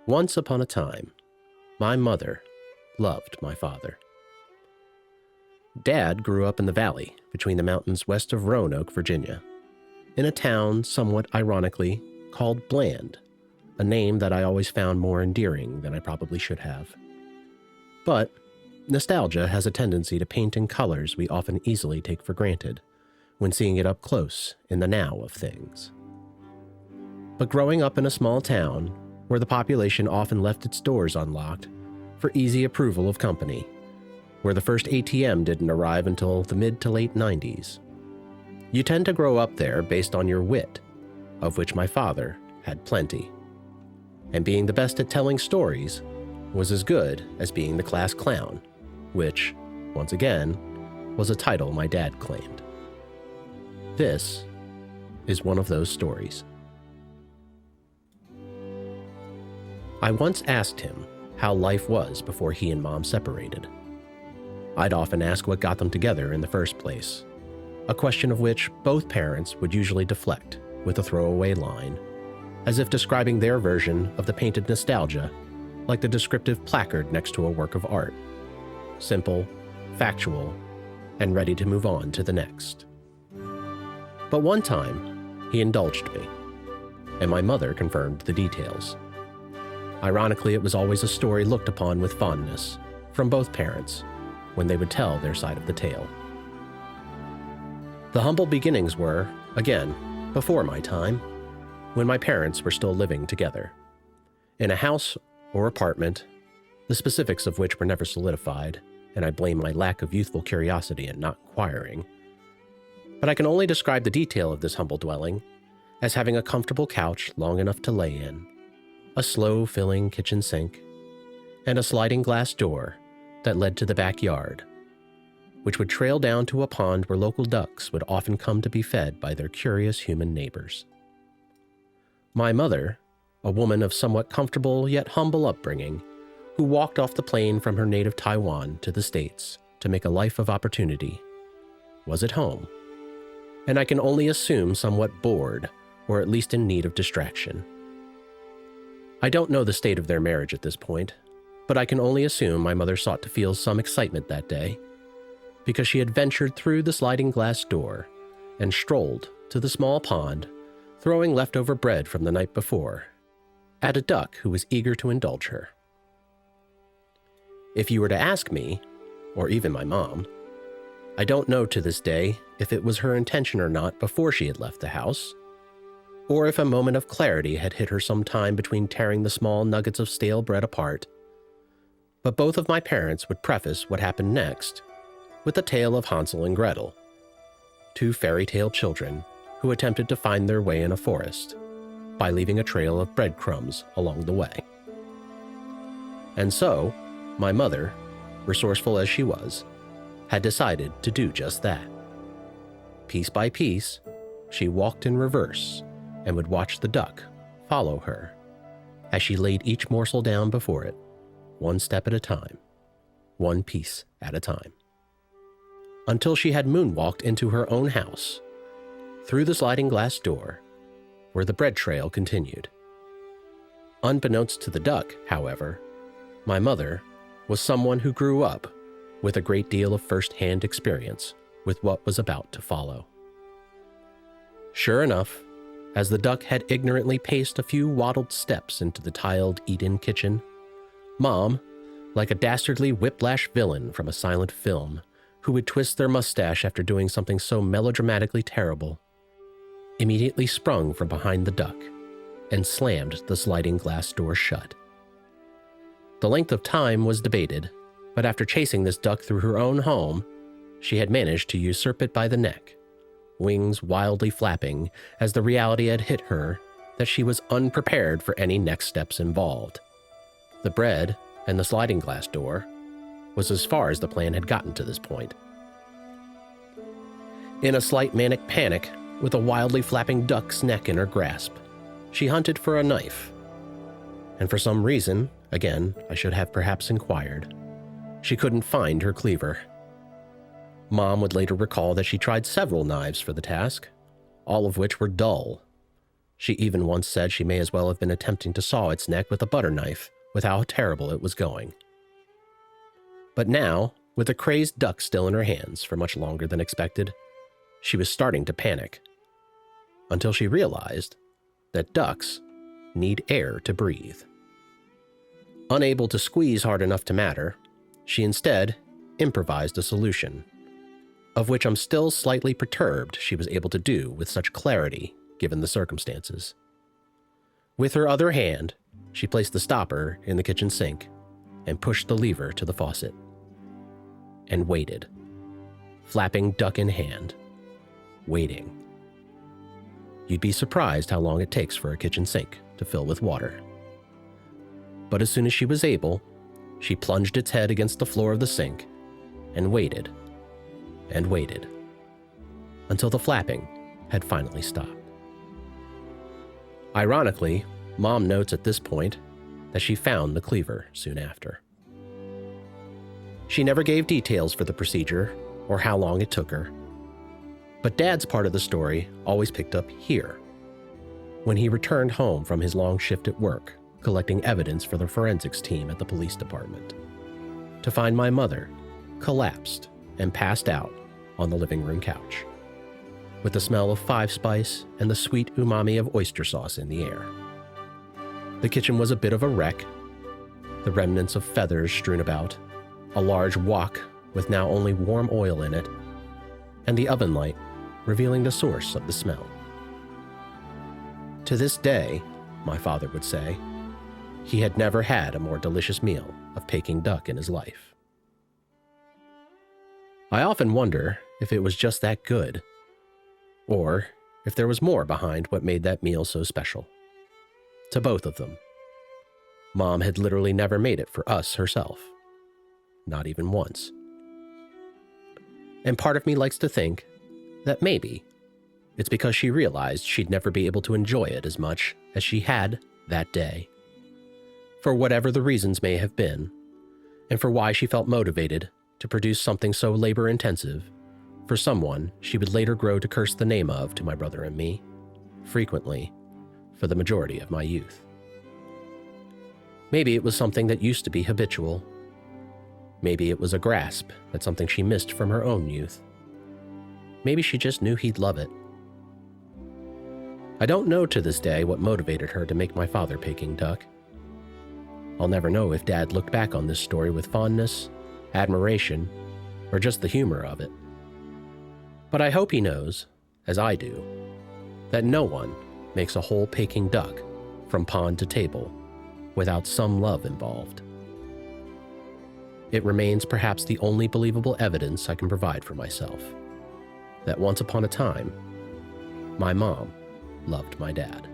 Once upon a time, my mother loved my father. Dad grew up in the valley between the mountains west of Roanoke, Virginia, in a town somewhat ironically called Bland, a name that I always found more endearing than I probably should have. But nostalgia has a tendency to paint in colors we often easily take for granted when seeing it up close in the now of things. But growing up in a small town where the population often left its doors unlocked for easy approval of company, where the first ATM didn't arrive until the mid to late 90s, you tend to grow up there based on your wit, of which my father had plenty. And being the best at telling stories was as good as being the class clown, which, once again, was a title my dad claimed. This is one of those stories. I once asked him how life was before he and Mom separated. I'd often ask what got them together in the first place, a question of which both parents would usually deflect with a throwaway line, as if describing their version of the painted nostalgia like the descriptive placard next to a work of art. Simple, factual, and ready to move on to the next. But one time, he indulged me, and my mother confirmed the details. Ironically, it was always a story looked upon with fondness from both parents when they would tell their side of the tale. The humble beginnings were, again, before my time, when my parents were still living together. In a house or apartment, the specifics of which were never solidified, and I blame my lack of youthful curiosity in not inquiring. But I can only describe the detail of this humble dwelling as having a comfortable couch long enough to lay in, a slow-filling kitchen sink, and a sliding glass door that led to the backyard, which would trail down to a pond where local ducks would often come to be fed by their curious human neighbors. My mother, a woman of somewhat comfortable yet humble upbringing, who walked off the plane from her native Taiwan to the States to make a life of opportunity, was at home, and I can only assume somewhat bored, or at least in need of distraction. I don't know the state of their marriage at this point, but I can only assume my mother sought to feel some excitement that day, because she had ventured through the sliding glass door and strolled to the small pond, throwing leftover bread from the night before at a duck who was eager to indulge her. If you were to ask me, or even my mom, I don't know to this day if it was her intention or not before she had left the house, or if a moment of clarity had hit her sometime between tearing the small nuggets of stale bread apart. But both of my parents would preface what happened next with the tale of Hansel and Gretel, two fairy tale children who attempted to find their way in a forest by leaving a trail of breadcrumbs along the way. And so, my mother, resourceful as she was, had decided to do just that. Piece by piece, she walked in reverse and would watch the duck follow her as she laid each morsel down before it, one step at a time, one piece at a time, until she had moonwalked into her own house, through the sliding glass door, where the bread trail continued. Unbeknownst to the duck, however, my mother was someone who grew up with a great deal of first-hand experience with what was about to follow. Sure enough, as the duck had ignorantly paced a few waddled steps into the tiled eat-in kitchen, Mom, like a dastardly whiplash villain from a silent film who would twist their mustache after doing something so melodramatically terrible, immediately sprung from behind the duck and slammed the sliding glass door shut. The length of time was debated, but after chasing this duck through her own home, she had managed to usurp it by the neck, wings wildly flapping as the reality had hit her that she was unprepared for any next steps involved. The bread and the sliding glass door was as far as the plan had gotten to this point. In a slight manic panic, with a wildly flapping duck's neck in her grasp, she hunted for a knife. And for some reason, again, I should have perhaps inquired, she couldn't find her cleaver. Mom would later recall that she tried several knives for the task, all of which were dull. She even once said she may as well have been attempting to saw its neck with a butter knife with how terrible it was going. But now, with the crazed duck still in her hands for much longer than expected, she was starting to panic, until she realized that ducks need air to breathe. Unable to squeeze hard enough to matter, she instead improvised a solution, of which I'm still slightly perturbed she was able to do with such clarity given the circumstances. With her other hand, she placed the stopper in the kitchen sink and pushed the lever to the faucet, and waited, flapping duck in hand, waiting. You'd be surprised how long it takes for a kitchen sink to fill with water. But as soon as she was able, she plunged its head against the floor of the sink and waited, until the flapping had finally stopped. Ironically, Mom notes at this point that she found the cleaver soon after. She never gave details for the procedure or how long it took her, but Dad's part of the story always picked up here, when he returned home from his long shift at work, collecting evidence for the forensics team at the police department, to find my mother collapsed and passed out on the living room couch, with the smell of five spice and the sweet umami of oyster sauce in the air. The kitchen was a bit of a wreck, the remnants of feathers strewn about, a large wok with now only warm oil in it, and the oven light revealing the source of the smell. To this day, my father would say, he had never had a more delicious meal of Peking duck in his life. I often wonder if it was just that good, or if there was more behind what made that meal so special. To both of them. Mom had literally never made it for us herself. Not even once. And part of me likes to think that maybe it's because she realized she'd never be able to enjoy it as much as she had that day. For whatever the reasons may have been, and for why she felt motivated to produce something so labor-intensive for someone she would later grow to curse the name of to my brother and me, frequently, for the majority of my youth. Maybe it was something that used to be habitual. Maybe it was a grasp at something she missed from her own youth. Maybe she just knew he'd love it. I don't know to this day what motivated her to make my father Peking duck. I'll never know if Dad looked back on this story with fondness, admiration, or just the humor of it. But I hope he knows, as I do, that no one makes a whole Peking duck from pond to table without some love involved. It remains perhaps the only believable evidence I can provide for myself, that once upon a time, my mom loved my dad.